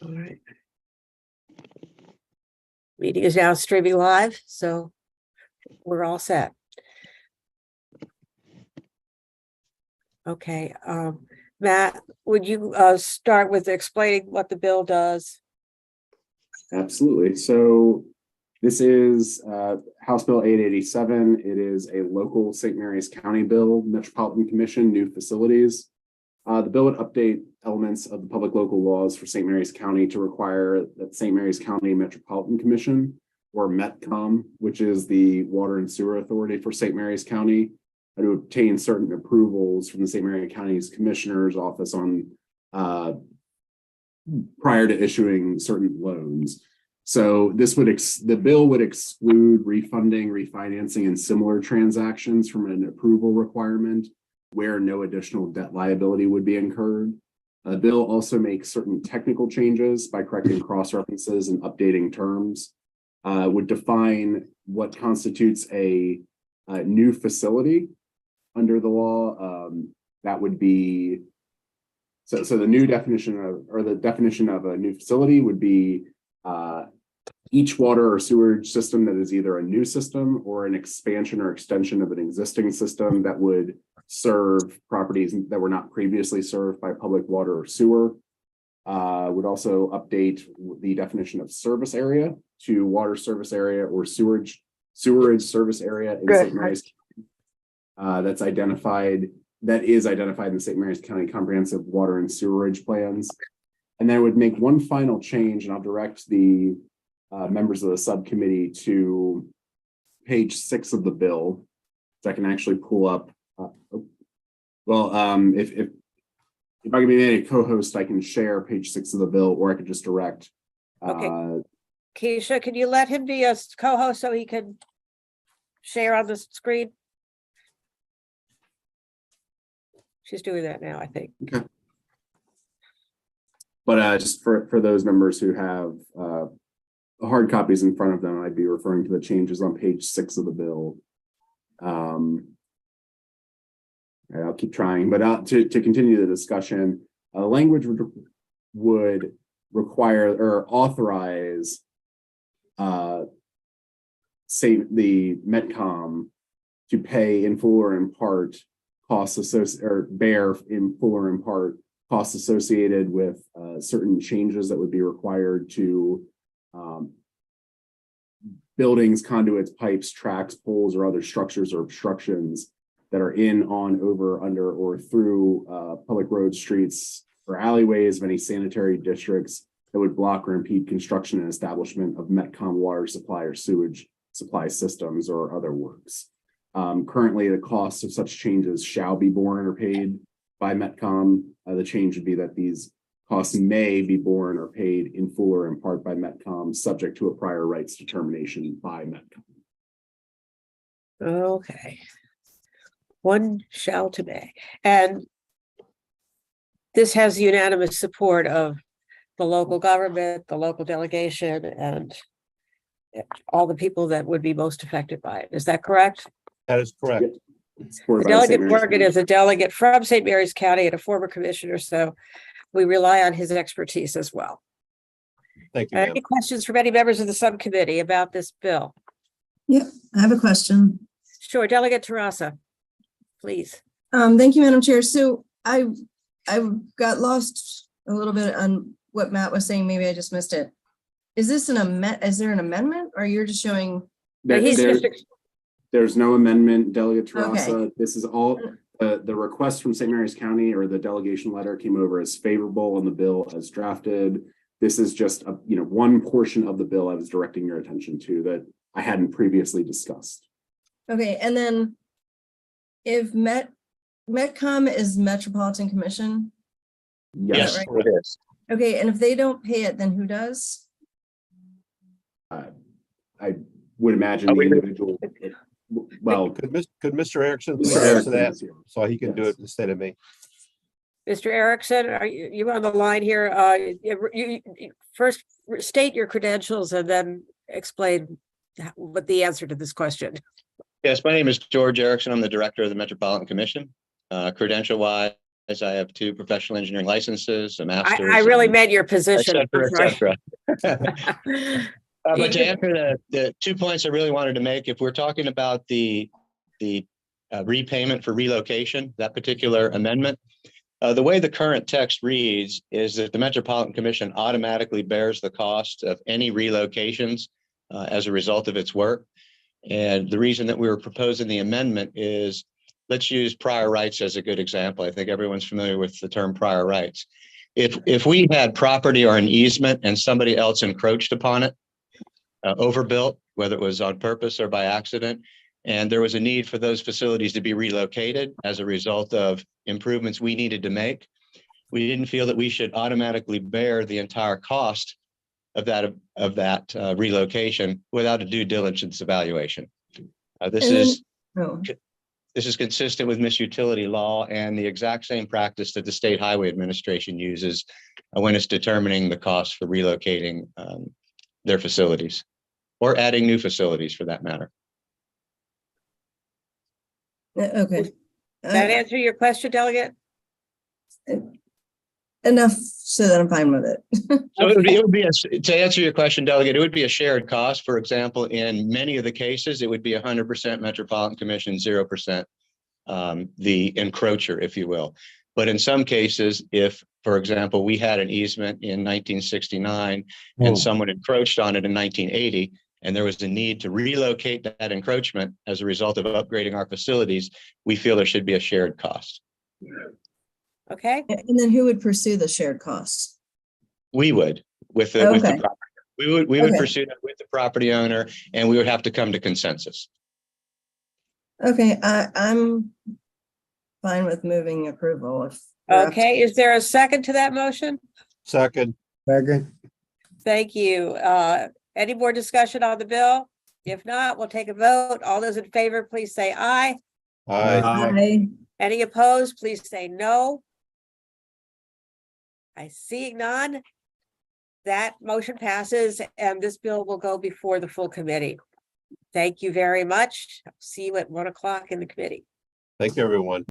All right. Meeting is now streaming live, so we're all set. Okay, Matt, would you start with explaining what the bill does? Absolutely. So this is House Bill 887. It is a local St. Mary's County bill, Metropolitan Commission, new facilities. The bill would update elements of the public local laws for St. Mary's County to require that St. Mary's County Metropolitan Commission, or METCOM, which is the water and sewer authority for St. Mary's County, to obtain certain approvals from the St. Mary's County's Commissioner's Office on prior to issuing certain loans. So this would the bill would exclude refunding, refinancing, and similar transactions from an approval requirement where no additional debt liability would be incurred. The bill also makes certain technical changes by correcting cross-references and updating terms. Would define what constitutes a new facility under the law. That would be so the new definition of, or the definition of a new facility would be each water or sewage system that is either a new system or an expansion or extension of an existing system that would serve properties that were not previously served by public water or sewer. Would also update the definition of service area to water service area or sewerage service area in St. Mary's County. That is identified in the St. Mary's County Comprehensive Water and Sewerage Plans. And then would make one final change, and I'll direct the members of the subcommittee to page 6 of the bill, so I can actually pull up. If I can be made a co-host, I can share page 6 of the bill, or I could just direct. Okay. Keisha, can you let him be a co-host so he can share on the screen? She's doing that now, I think. Okay. But just for those members who have hard copies in front of them, I'd be referring to the changes on page 6 of the bill. I'll keep trying, but to continue the discussion, language would require or authorize say the METCOM to pay in full or in part costs associated, or bear in full or in part costs associated with certain changes that would be required to buildings, conduits, pipes, tracks, poles, or other structures or obstructions that are in, on, over, under, or through public roads, streets, or alleyways of any sanitary districts that would block or impede construction and establishment of METCOM water supply or sewage supply systems or other works. Currently, the costs of such changes shall be borne or paid by METCOM. The change would be that these costs may be borne or paid in full or in part by METCOM, subject to a prior rights determination by METCOM. Okay. One shall to may. And this has unanimous support of the local government, the local delegation, and all the people that would be most affected by it. Is that correct? That is correct. Yep. The delegate Morgan is a delegate from St. Mary's County and a former commissioner, so we rely on his expertise as well. Thank you. Any questions from any members of the subcommittee about this bill? Yep, I have a question. Sure, Delegate Terrassa, please. Thank you, Madam Chair. So I got lost a little bit on what Matt was saying. Maybe I just missed it. Is this an amendment? Is there an amendment, or you're just showing? There's no amendment, Delegate Terrassa. Okay. This is all the request from St. Mary's County, or the delegation letter, came over as favorable on the bill as drafted. This is just a one portion of the bill I was directing your attention to that I hadn't previously discussed. Okay, and then if METCOM is Metropolitan Commission? Yes, right? it is. Okay, and if they don't pay it, then who does? I would imagine the individual. Well, Could Mr. Erickson please Mr. answer Erickson that is here. so he can do Yes. it instead of me? Mr. Erickson, are you on the line here? You first state your credentials and then explain what the answer to this question. Yes, my name is George Erickson. I'm the director of the Metropolitan Commission. Credential-wise, I have 2 professional engineering licenses, a master's. I really and meant your et position. cetera, I'm et sorry. cetera. But to answer the 2 points I really wanted to make, if we're talking about the repayment for relocation, that particular amendment, the way the current text reads is that the Metropolitan Commission automatically bears the cost of any relocations as a result of its work. And the reason that we were proposing the amendment is, let's use prior rights as a good example. I think everyone's familiar with the term prior rights. If we had property or an easement and somebody else encroached upon it, overbuilt, whether it was on purpose or by accident, and there was a need for those facilities to be relocated as a result of improvements we needed to make, we didn't feel that we should automatically bear the entire cost of that relocation without a due diligence evaluation. This is consistent with Miss Utility law and the exact same practice that the State Highway Administration uses when it's determining the cost for relocating their facilities or adding new facilities for that matter. Okay. That answer your question, Delegate? Enough so that I'm fine with it. So it would be to answer your question, Delegate, it would be a shared cost. For example, in many of the cases, it would be 100% Metropolitan Commission, 0% the encroacher, if you will. But in some cases, if, for example, we had an easement in 1969 and someone encroached on it in 1980, and there was a need to relocate that encroachment as a result of upgrading our facilities, we feel there should be a shared cost. Okay, And then who would pursue the shared costs? We would with the property. We would Okay. pursue that with the property owner, and we would have to come to consensus. Okay, I'm fine with moving approval. If we're up to- okay. Is there a second to that motion? Second. Thank you. Any more discussion on the bill? If not, we'll take a vote. All those in favor, please say aye. Aye. Aye. Any opposed, please say no. I see none. That motion passes and this bill will go before the full committee. Thank you very much. See you at 1 o'clock in the committee. Thank you, everyone.